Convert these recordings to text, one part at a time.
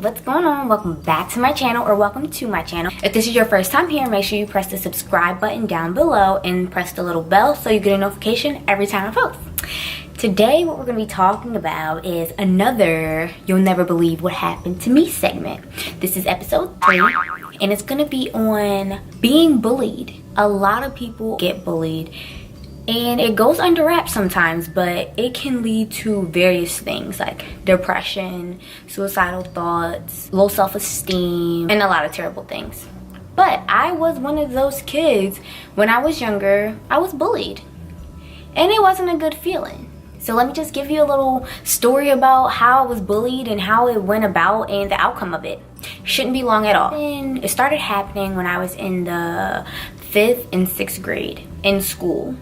what's going on? Welcome back to my channel, or welcome to my channel. If this is your first time here, make sure you press the subscribe button down below and press the little bell so you get a notification every time I post. Today what we're going to be talking about is another "You'll Never Believe What Happened to Me" segment. This is episode 3 and it's going to be on being bullied. A lot of people get bullied and it goes under wraps sometimes, but it can lead to various things like depression, suicidal thoughts, low self-esteem, and a lot of terrible things. But I was one of those kids. When I was younger, I was bullied and it wasn't a good feeling. So let me just give you a little story about how I was bullied and how it went about and the outcome of it. Shouldn't be long at all. And it started happening when I was in the 5th and 6th grade in school.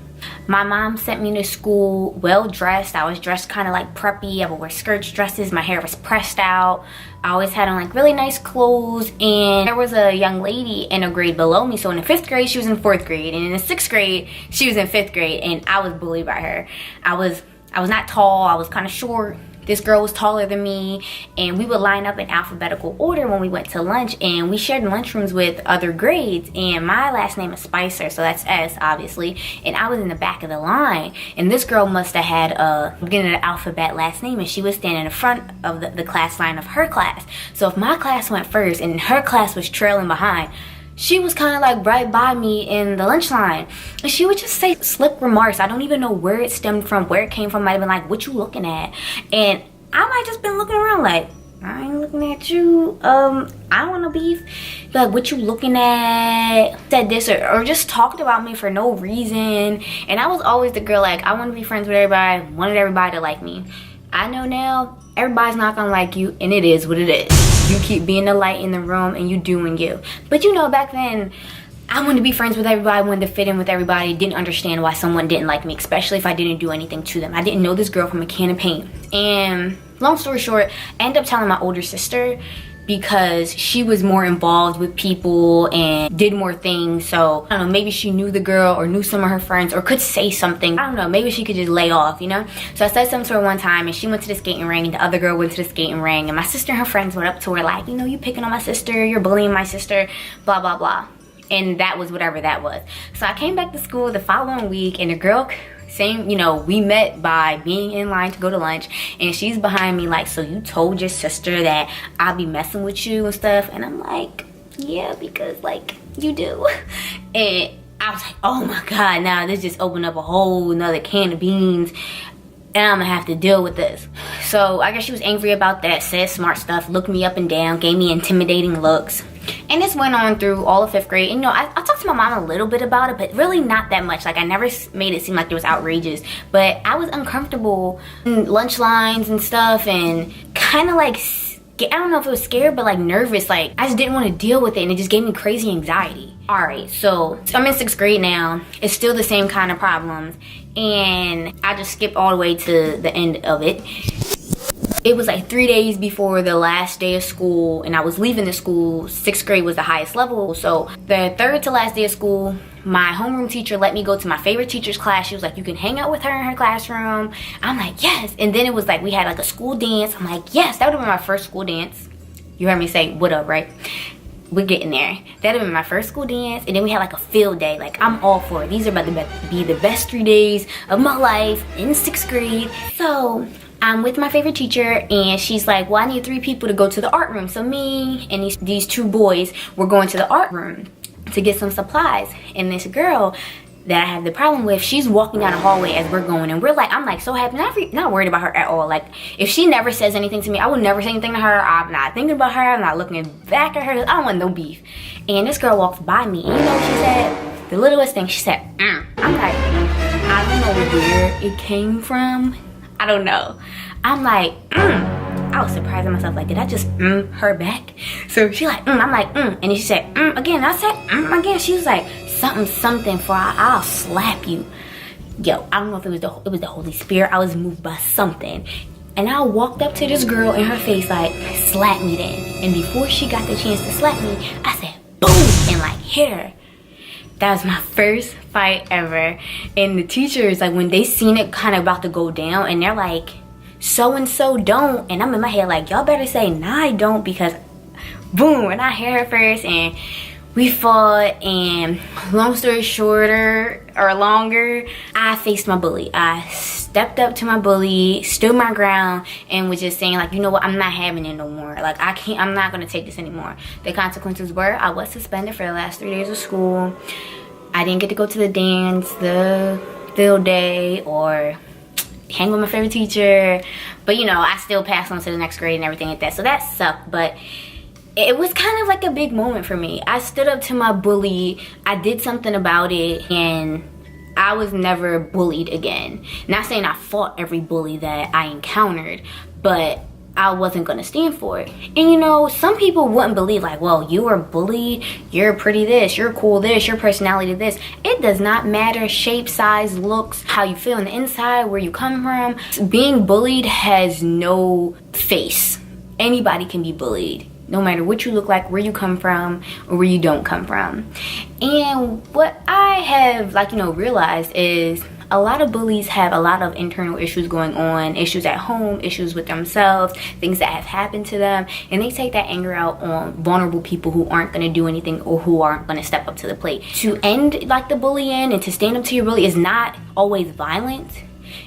My mom sent me to school well dressed. I was dressed kind of like preppy. I would wear skirts, dresses. My hair was pressed out. I always had on like really nice clothes. And there was a young lady in a grade below me. So in the 5th grade, she was in 4th grade. And in the 6th grade, she was in 5th grade. And I was bullied by her. I was not tall. I was kind of short. This girl was taller than me, and we would line up in alphabetical order when we went to lunch, and we shared lunchrooms with other grades. And my last name is Spicer, so that's S, obviously, and I was in the back of the line. And this girl must have had a beginning of the alphabet last name, and she was standing in front of the class line of her class. So if my class went first and her class was trailing behind, she was kind of like right by me in the lunch line, and she would just say slick remarks. I don't even know where it stemmed from, where it came from. Might have been like, "What you looking at?" And I might just been looking around like, "I ain't looking at you. I don't want no beef." Like, "What you looking at?" Said this or just talked about me for no reason. And I was always the girl like, I want to be friends with everybody, wanted everybody to like me. I know now everybody's not gonna like you, and it is what it is. You keep being the light in the room and you doing you. But you know, back then I wanted to be friends with everybody, wanted to fit in with everybody, didn't understand why someone didn't like me, especially if I didn't do anything to them. I didn't know this girl from a can of paint. And long story short, I ended up telling my older sister because she was more involved with people and did more things. So I don't know, maybe she knew the girl or knew some of her friends or could say something. I don't know, maybe she could just lay off, you know? So I said something to her one time, and she went to the skating ring, and the other girl went to the skating ring, and my sister and her friends went up to her like, "You know, you picking on my sister, you're bullying my sister, blah, blah, blah." And that was whatever that was. So I came back to school the following week, and the girl, same, you know, we met by being in line to go to lunch, and she's behind me like, "So you told your sister that I'll be messing with you and stuff?" And I'm like, "Yeah, because like you do." And I was like, oh my god, now this just opened up a whole nother can of beans, and I'm gonna have to deal with this. So I guess she was angry about that, said smart stuff, looked me up and down, gave me intimidating looks. And this went on through all of 5th grade. And, you know, I talked to my mom a little bit about it, but really not that much. Like, I never made it seem like it was outrageous. But I was uncomfortable in lunch lines and stuff, and kind of like, I don't know if it was scared, but like nervous. Like, I just didn't want to deal with it, and it just gave me crazy anxiety. Alright, so I'm in 6th grade now. It's still the same kind of problems. And I just skipped all the way to the end of it. It was like 3 days before the last day of school, and I was leaving the school. 6th grade was the highest level. So the 3rd to last day of school, my homeroom teacher let me go to my favorite teacher's class. She was like, "You can hang out with her in her classroom." I'm like, yes. And then it was like we had like a school dance. I'm like, yes, that would have been my first school dance. You heard me say what up, right? We're getting there. That would have been my first school dance. And then we had like a field day. Like, I'm all for it. These are about to be the best 3 days of my life in 6th grade. So I'm with my favorite teacher, and she's like, "Well, I need 3 people to go to the art room." So me and these 2 boys were going to the art room to get some supplies. And this girl that I have the problem with, she's walking down the hallway as we're going, and I'm like so happy, not worried about her at all. Like, if she never says anything to me, I would never say anything to her. I'm not thinking about her. I'm not looking back at her. I don't want no beef. And this girl walks by me, and you know what she said? The littlest thing, she said, I'm like, I don't know where it came from. I don't know. I'm like, I was surprised at myself. Like, did I just her back? So she like, I'm like, and then she said, again. I said, again. She was like, something for I'll slap you. Yo, I don't know if it was the Holy Spirit. I was moved by something. And I walked up to this girl in her face like, "Slap me then." And before she got the chance to slap me, I said, boom, and like hit her. That was my first fight ever. And the teachers, like, when they seen it kind of about to go down, and they're like, so and so don't, and I'm in my head like, y'all better say nah I don't, because boom, and I hit her first and we fought. And long story shorter or longer, I faced my bully. I stepped up to my bully, stood my ground, and was just saying like, you know what, I'm not having it no more. Like, I'm not gonna take this anymore. The consequences were I was suspended for the last 3 days of school. I didn't get to go to the dance, the field day, or hang with my favorite teacher. But you know, I still passed on to the next grade and everything like that. So that sucked, but it was kind of like a big moment for me. I stood up to my bully, I did something about it, and I was never bullied again. Not saying I fought every bully that I encountered, but I wasn't gonna stand for it. And you know, some people wouldn't believe like, well, you were bullied, you're pretty this, you're cool this, your personality this. It does not matter, shape, size, looks, how you feel on the inside, where you come from. Being bullied has no face. Anybody can be bullied, no matter what you look like, where you come from, or where you don't come from. And what I have, like, you know, realized is a lot of bullies have a lot of internal issues going on, issues at home, issues with themselves, things that have happened to them, and they take that anger out on vulnerable people who aren't going to do anything or who aren't going to step up to the plate. To end like the bullying and to stand up to your bully is not always violent.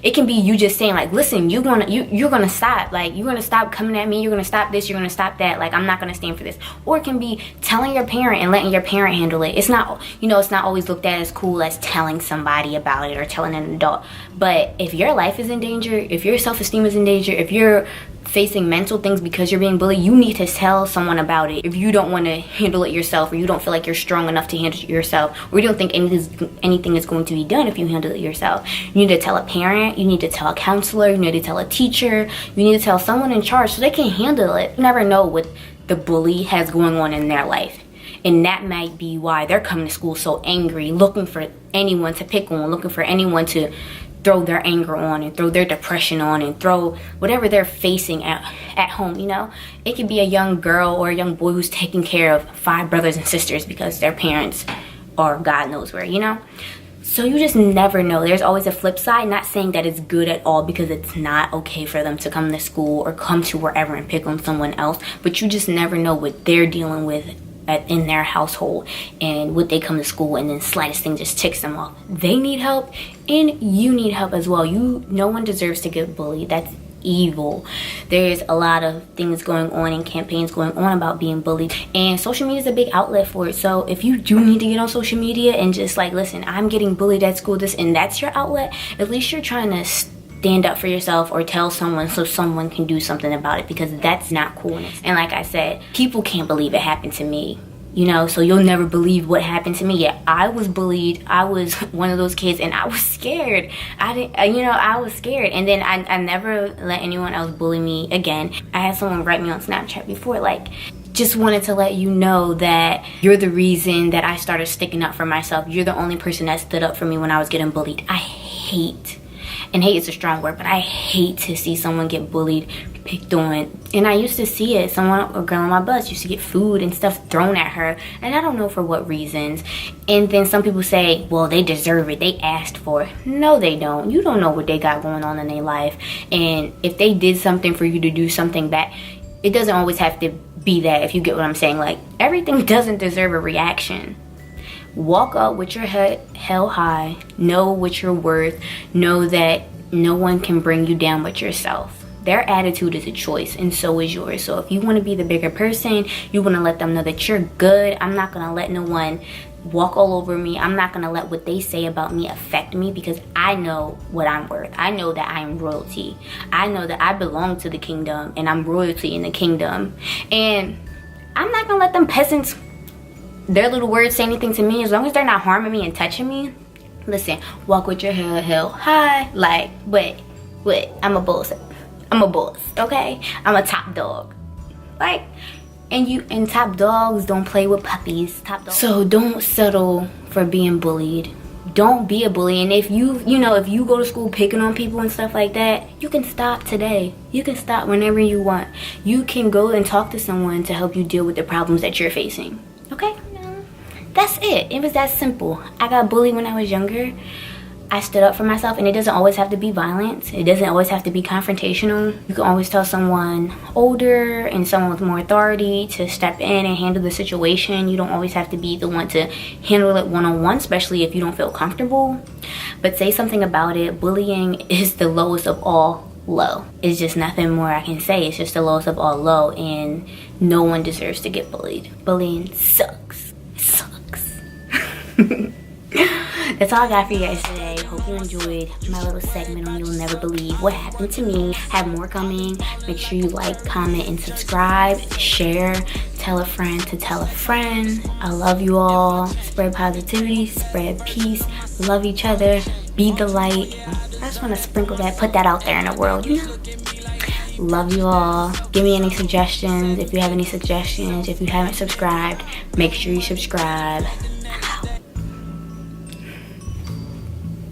It can be you just saying like, listen, you're gonna stop. Like, you're gonna stop coming at me. You're gonna stop this. You're gonna stop that. Like, I'm not gonna stand for this. Or it can be telling your parent and letting your parent handle it. It's not, you know, it's not always looked at as cool as telling somebody about it or telling an adult. But if your life is in danger, if your self-esteem is in danger, if you're facing mental things because you're being bullied, you need to tell someone about it. If you don't want to handle it yourself, or you don't feel like you're strong enough to handle it yourself, or you don't think anything is going to be done if you handle it yourself, you need to tell a parent, you need to tell a counselor, you need to tell a teacher, you need to tell someone in charge so they can handle it. You never know what the bully has going on in their life. And that might be why they're coming to school so angry, looking for anyone to pick on, looking for anyone to throw their anger on and throw their depression on and throw whatever they're facing at home, you know. It could be a young girl or a young boy who's taking care of 5 brothers and sisters because their parents are God knows where, you know. So you just never know. There's always a flip side. Not saying that it's good at all, because it's not okay for them to come to school or come to wherever and pick on someone else, but you just never know what they're dealing with in their household and what they come to school, and then slightest thing just ticks them off. They need help and you need help as well. No one deserves to get bullied. That's evil. There's a lot of things going on and campaigns going on about being bullied, and social media is a big outlet for it. So if you do need to get on social media and just like, listen, I'm getting bullied at school, this, and that's your outlet, at least you're trying to stand up for yourself or tell someone so someone can do something about it, because that's not cool. And like I said, people can't believe it happened to me, you know, so you'll never believe what happened to me. Yeah, I was bullied. I was one of those kids, and I was scared. I was scared. And then I never let anyone else bully me again. I had someone write me on Snapchat before, like, just wanted to let you know that you're the reason that I started sticking up for myself. You're the only person that stood up for me when I was getting bullied. I hate, and hate is a strong word, but I hate to see someone get bullied, picked on. And I used to see it. A girl on my bus used to get food and stuff thrown at her, and I don't know for what reasons. And then some people say, well, they deserve it, they asked for it. No, they don't. You don't know what they got going on in their life. And if they did something for you to do something back, it doesn't always have to be that, if you get what I'm saying. Like, everything doesn't deserve a reaction. Walk up with your head held high. Know what you're worth. Know that no one can bring you down but yourself. Their attitude is a choice, and so is yours. So if you want to be the bigger person, you want to let them know that you're good. I'm not going to let no one walk all over me. I'm not going to let what they say about me affect me, because I know what I'm worth. I know that I am royalty. I know that I belong to the kingdom, and I'm royalty in the kingdom. And I'm not going to let them peasants, their little words, say anything to me, as long as they're not harming me and touching me. Listen, walk with your head held high. Like, what? I'm a boss. I'm a boss, okay? I'm a top dog. Like, and top dogs don't play with puppies. Top dogs. So don't settle for being bullied. Don't be a bully. And if you go to school picking on people and stuff like that, you can stop today. You can stop whenever you want. You can go and talk to someone to help you deal with the problems that you're facing, okay? That's it. It was that simple. I got bullied when I was younger. I stood up for myself, and it doesn't always have to be violent. It doesn't always have to be confrontational. You can always tell someone older and someone with more authority to step in and handle the situation. You don't always have to be the one to handle it one-on-one, especially if you don't feel comfortable. But say something about it. Bullying is the lowest of all low. It's just nothing more I can say. It's just the lowest of all low, and no one deserves to get bullied. Bullying sucks. It sucks. That's all I got for you guys today. Hope you enjoyed my little segment on You'll Never Believe What Happened to Me. Have more coming. Make sure you like, comment, and subscribe. Share. Tell a friend to tell a friend. I love you all. Spread positivity. Spread peace. Love each other. Be the light. I just want to sprinkle that, put that out there in the world, you know? Love you all. Give me any suggestions. If you have any suggestions, if you haven't subscribed, make sure you subscribe.